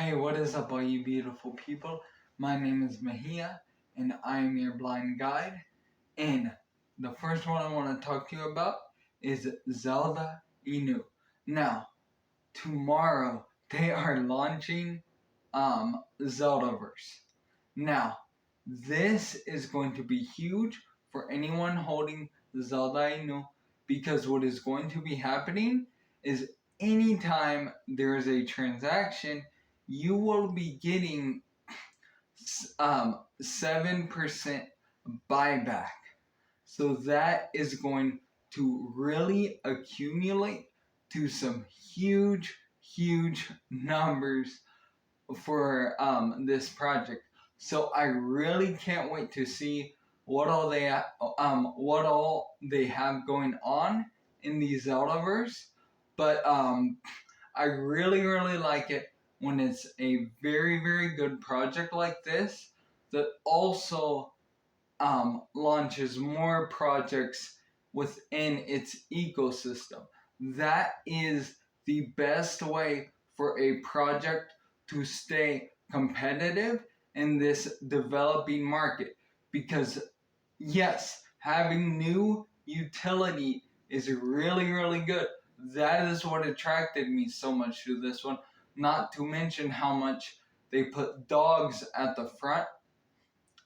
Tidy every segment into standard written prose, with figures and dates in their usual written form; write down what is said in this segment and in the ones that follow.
Hey, what is up, all you beautiful people? My name is Mahia, and I am your blind guide. And the first one I want to talk to you about is Zelda Inu. Now, tomorrow they are launching Zeldaverse. Now, this is going to be huge for anyone holding Zelda Inu because what is going to be happening is anytime there is a transaction, you will be getting 7% buyback. So that is going to really accumulate to some huge numbers for this project. So I really can't wait to see what all they have going on in the Zeldaverse. But I really like it when it's a very good project like this that also launches more projects within its ecosystem. That is the best way for a project to stay competitive in this developing market. Because yes, having new utility is really good. That is what attracted me so much to this one. Not to mention how much they put dogs at the front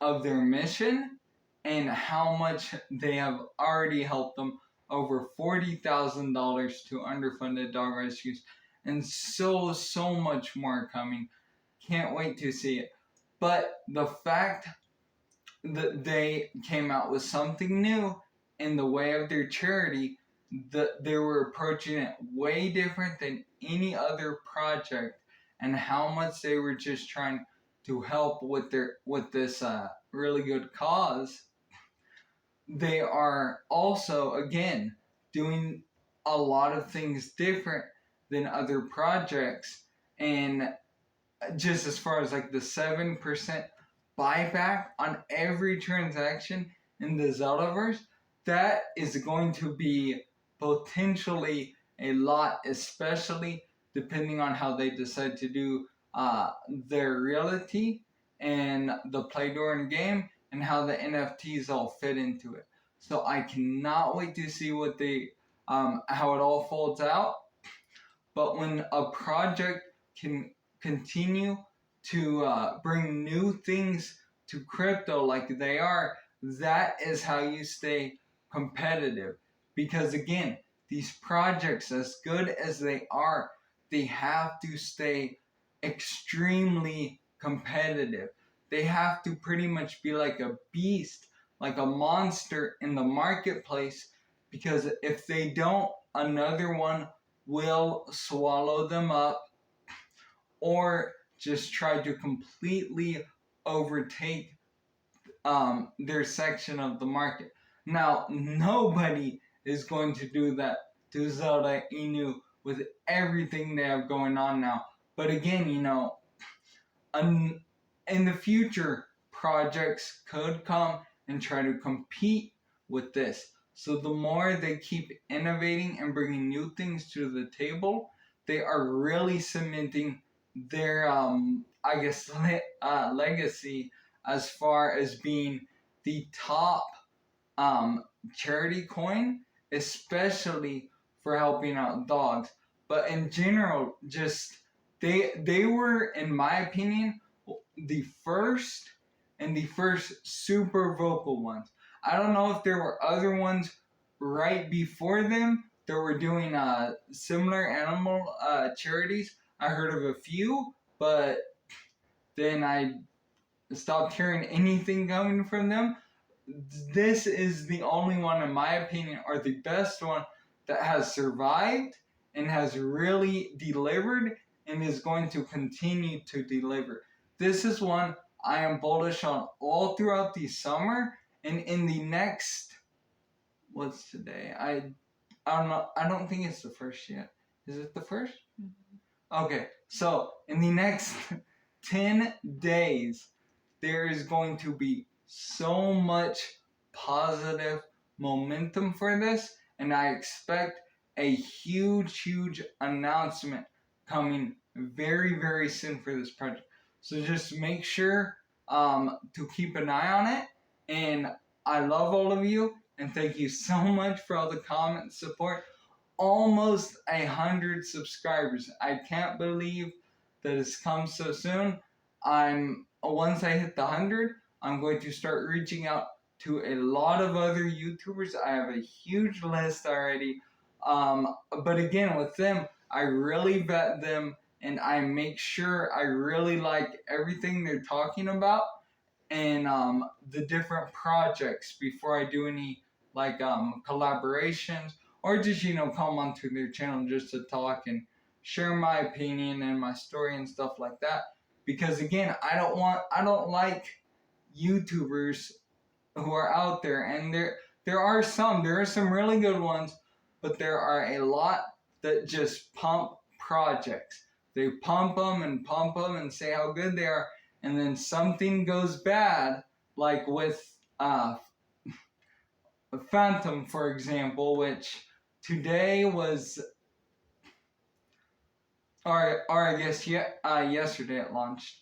of their mission and how much they have already helped them over $40,000 to underfunded dog rescues, and so much more coming. Can't wait to see it. But the fact that they came out with something new in the way of their charity, that they were approaching it way different than any other project, and how much they were just trying to help with this really good cause. They are also again doing a lot of things different than other projects, and just as far as like the 7% buyback on every transaction in the Zeldaverse, that is going to be potentially a lot, especially depending on how they decide to do their reality and the play during game and how the NFTs all fit into it. So I cannot wait to see what how it all folds out. But when a project can continue to bring new things to crypto like they are, that is how you stay competitive. Because again, these projects, as good as they are, they have to stay extremely competitive. They have to pretty much be like a beast, like a monster in the marketplace, because if they don't, another one will swallow them up or just try to completely overtake their section of the market. Now, nobody is going to do that to Zelda Inu with everything they have going on now. But again, in the future, projects could come and try to compete with this. So the more they keep innovating and bringing new things to the table, they are really cementing their, legacy as far as being the top charity coin, especially for helping out dogs. But in general, just they were, in my opinion, the first super vocal ones. I don't know if there were other ones right before them that were doing similar animal charities. I heard of a few, but then I stopped hearing anything coming from them. This is the only one, in my opinion, or the best one that has survived and has really delivered and is going to continue to deliver. This is one I am bullish on all throughout the summer, and in the next, what's today? I don't know. I don't think it's the first yet. Is it the first? Mm-hmm. Okay, so in the next 10 days, there is going to be so much positive momentum for this, and I expect a huge announcement coming very, very soon for this project. So just make sure to keep an eye on it. And I love all of you, and thank you so much for all the comments, support. Almost 100 subscribers. I can't believe that it's come so soon. Once I hit the 100, I'm going to start reaching out to a lot of other YouTubers. I have a huge list already. But again, with them, I really vet them and I make sure I really like everything they're talking about and the different projects before I do any like collaborations or just come onto their channel just to talk and share my opinion and my story and stuff like that. Because again, I don't like YouTubers who are out there, and there are some really good ones, but there are a lot that just pump projects. They pump them and say how good they are, and then something goes bad, like with Phantom, for example, which today was, or I guess yesterday it launched.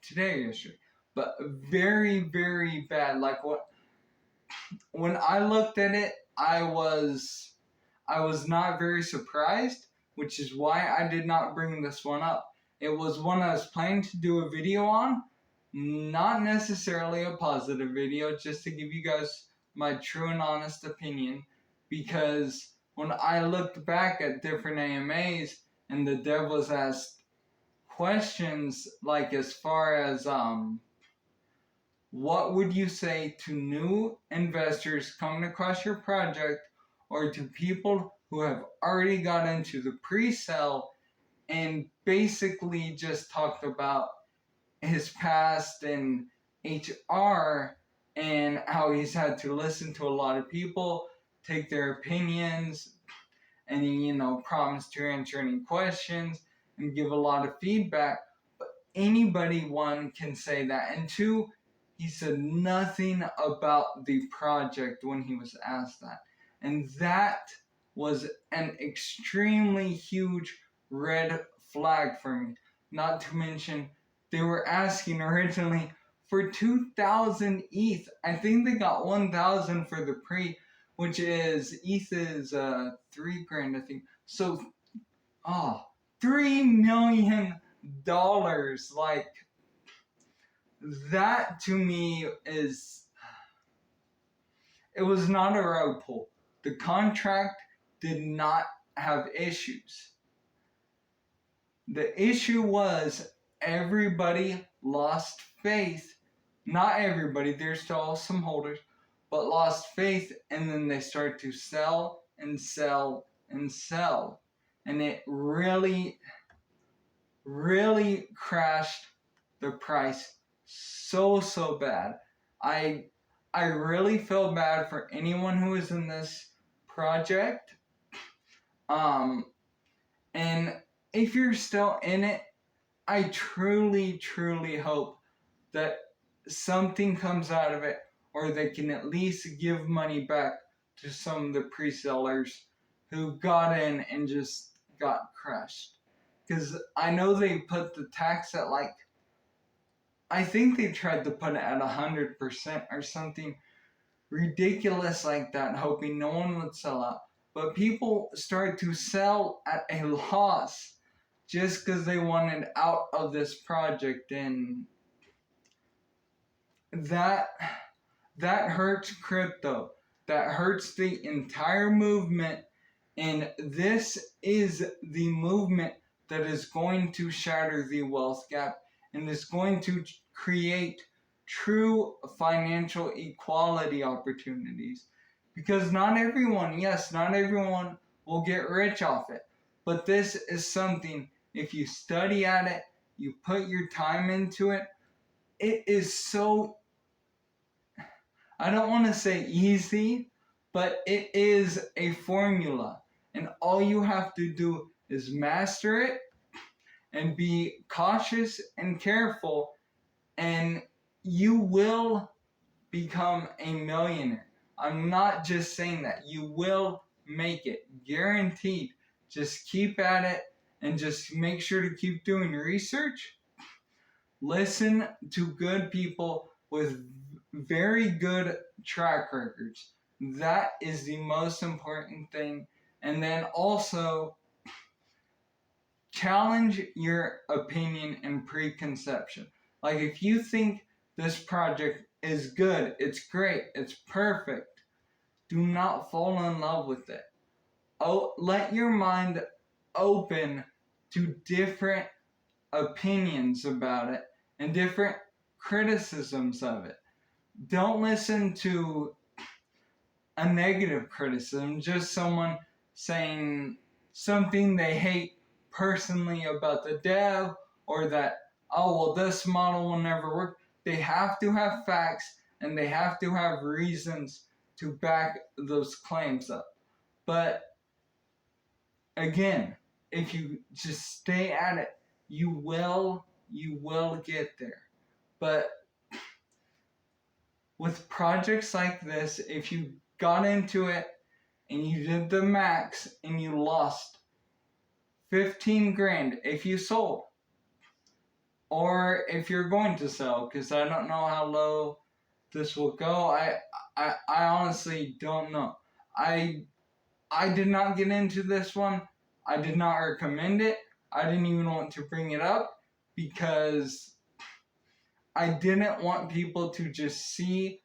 Today or yesterday, but very, very bad. Like when I looked at it, I was not very surprised, which is why I did not bring this one up. It was one I was planning to do a video on, not necessarily a positive video, just to give you guys my true and honest opinion, because when I looked back at different AMAs and the dev was asked questions like as far as what would you say to new investors coming across your project or to people who have already got into the pre-sale, and basically just talked about his past and HR and how he's had to listen to a lot of people, take their opinions, and he, promised to answer any questions and give a lot of feedback. But anybody, one, can say that. And two, he said nothing about the project when he was asked that. And that was an extremely huge red flag for me. Not to mention, they were asking originally for 2,000 ETH. I think they got 1,000 for the pre, which is ETH is $3,000, I think. So, $3 million. Like, that to me is, it was not a rug pull. The contract did not have issues. The issue was everybody lost faith. Not everybody, there's still some holders, but lost faith, and then they started to sell and sell and sell. And it really, really crashed the price so bad. I really feel bad for anyone who is in this project. And if you're still in it, I truly, truly hope that something comes out of it, or they can at least give money back to some of the pre-sellers who got in and just got crushed. Because I know they put the tax at I think they tried to put it at 100% or something ridiculous like that, hoping no one would sell out. But people started to sell at a loss just because they wanted out of this project, and that hurts crypto. That hurts the entire movement, and this is the movement that is going to shatter the wealth gap and is going to create true financial equality opportunities. Because not everyone will get rich off it. But this is something, if you study at it, you put your time into it, it is so, I don't want to say easy, but it is a formula. And all you have to do is master it and be cautious and careful, and you will become a millionaire. I'm not just saying that. You will make it. Guaranteed. Just keep at it and just make sure to keep doing research. Listen to good people with very good track records. That is the most important thing. And then also challenge your opinion and preconception. Like if you think this project is good, it's great, it's perfect, do not fall in love with it. Oh, let your mind open to different opinions about it and different criticisms of it. Don't listen to a negative criticism, just someone saying something they hate personally about the dev, or that, oh, well, this model will never work. They have to have facts and they have to have reasons to back those claims up. But again, if you just stay at it, you will get there. But with projects like this, if you got into it and you did the max and you lost 15 grand if you sold, or if you're going to sell, because I don't know how low this will go. I honestly don't know. I did not get into this one. I did not recommend it. I didn't even want to bring it up because I didn't want people to just see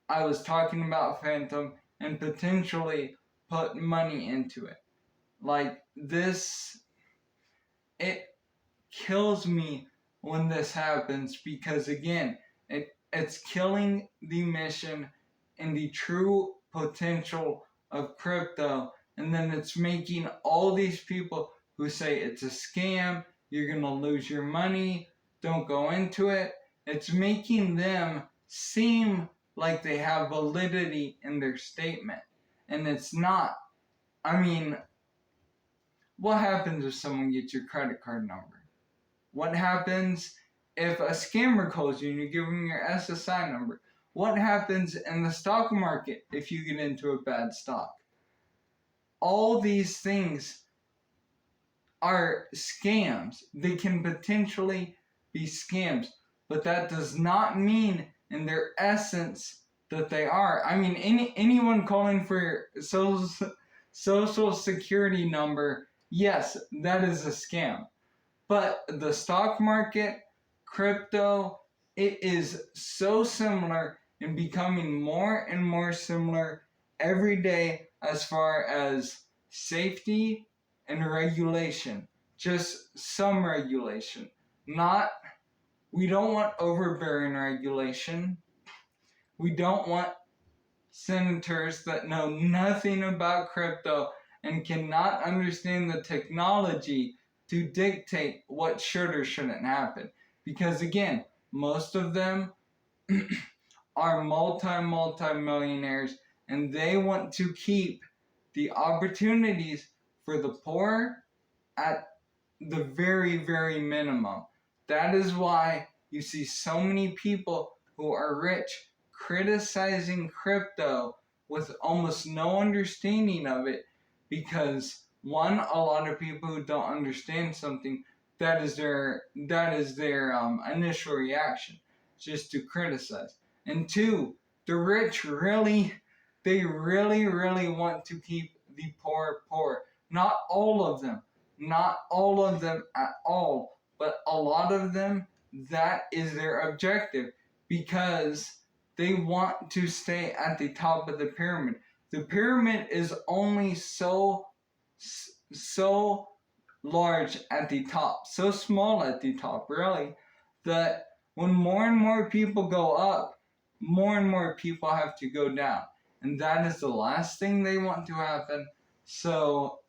I was talking about Phantom and potentially put money into it. Like this, it kills me when this happens because again, it's killing the mission and the true potential of crypto, and then it's making all these people who say it's a scam, you're gonna lose your money, don't go into it. It's making them seem like they have validity in their statement, and it's not. I mean, what happens if someone gets your credit card number? What happens if a scammer calls you and you give them your SSI number? What happens in the stock market if you get into a bad stock? All these things are scams. They can potentially be scams, but that does not mean in their essence that they are. I mean, anyone calling for social security number, yes, that is a scam. But the stock market, crypto, it is so similar and becoming more and more similar every day as far as safety and regulation. Just some regulation. We don't want overbearing regulation. We don't want senators that know nothing about crypto and cannot understand the technology to dictate what should or shouldn't happen. Because again, most of them are multi-millionaires, and they want to keep the opportunities for the poor at the very, very minimum. That is why you see so many people who are rich criticizing crypto with almost no understanding of it, because one, a lot of people who don't understand something, that is their initial reaction, just to criticize. And two, the rich they really want to keep the poor. Not all of them at all, but a lot of them, that is their objective, because they want to stay at the top of the pyramid. The pyramid is only so large at the top, so small at the top, really, that when more and more people go up, more and more people have to go down. And that is the last thing they want to happen. So,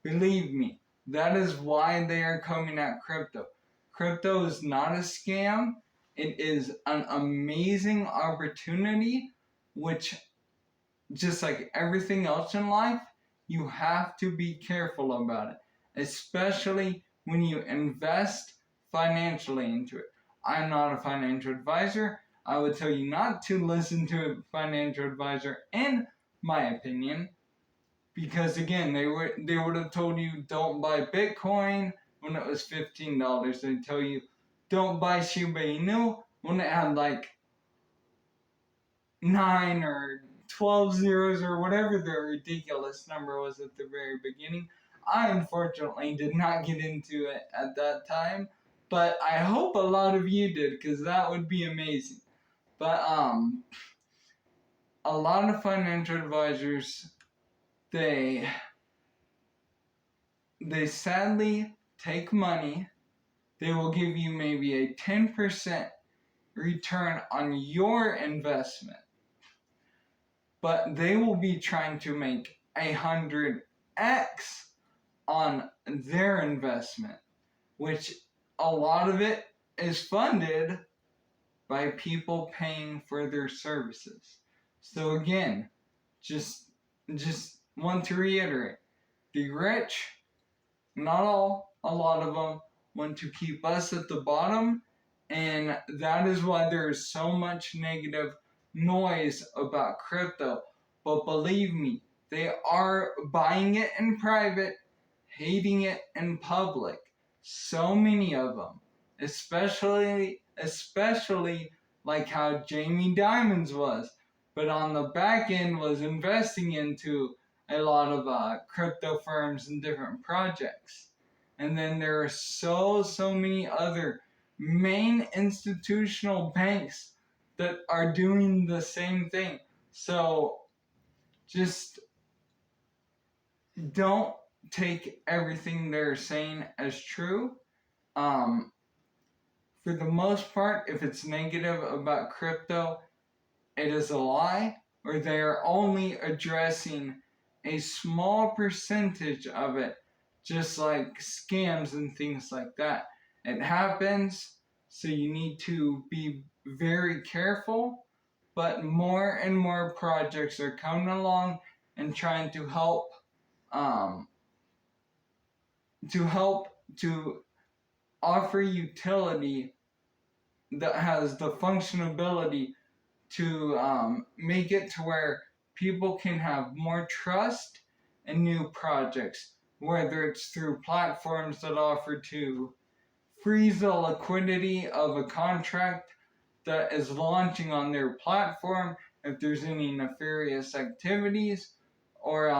believe me, that is why they are coming at crypto. Crypto is not a scam. It is an amazing opportunity, which, just like everything else in life, you have to be careful about it, especially when you invest financially into it. I'm not a financial advisor. I would tell you not to listen to a financial advisor, in my opinion. Because again, they would have told you don't buy Bitcoin when it was $15. They tell you don't buy Shiba Inu when it had like 9 or 12 zeros or whatever the ridiculous number was at the very beginning. I unfortunately did not get into it at that time, but I hope a lot of you did, because that would be amazing. But a lot of financial advisors, they sadly take money. They will give you maybe a 10% return on your investment, but they will be trying to make 100x on their investment, which a lot of it is funded by people paying for their services. So again, just want to reiterate, the rich, not all, a lot of them want to keep us at the bottom, and that is why there is so much negative noise about crypto. But believe me, they are buying it in private, hating it in public. So many of them, especially like how Jamie Dimons was, but on the back end was investing into a lot of crypto firms and different projects. And then there are so many other main institutional banks that are doing the same thing. So just don't take everything they're saying as true. For the most part, if it's negative about crypto, it is a lie, or they are only addressing a small percentage of it, just like scams and things like that. It happens, so you need to be very careful, but more and more projects are coming along and trying to help to offer utility that has the functionability to make it to where people can have more trust in new projects, whether it's through platforms that offer to freeze the liquidity of a contract that is launching on their platform if there's any nefarious activities, or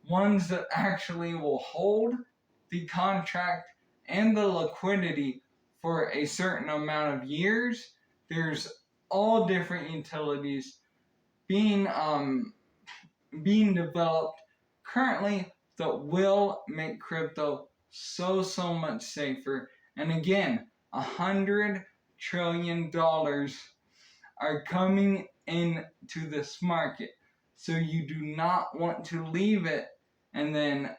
ones that actually will hold the contract and the liquidity for a certain amount of years. There's all different utilities being developed currently that will make crypto so much safer. And again, $100 trillion are coming into this market. So you do not want to leave it and then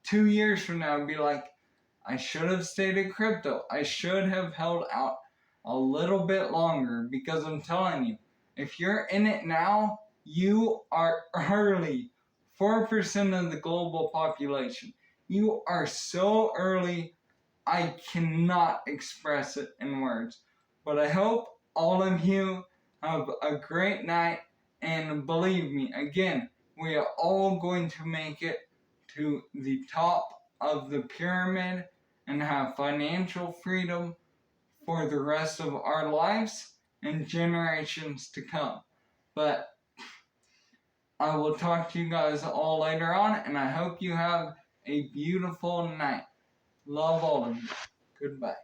2 years from now be like, I should have stayed in crypto. I should have held out a little bit longer, because I'm telling you, if you're in it now, you are early. 4% of the global population. You are so early, I cannot express it in words. But I hope all of you have a great night, and believe me, again, we are all going to make it to the top of the pyramid and have financial freedom for the rest of our lives and generations to come. But I will talk to you guys all later on, and I hope you have a beautiful night. Love all of you. Goodbye.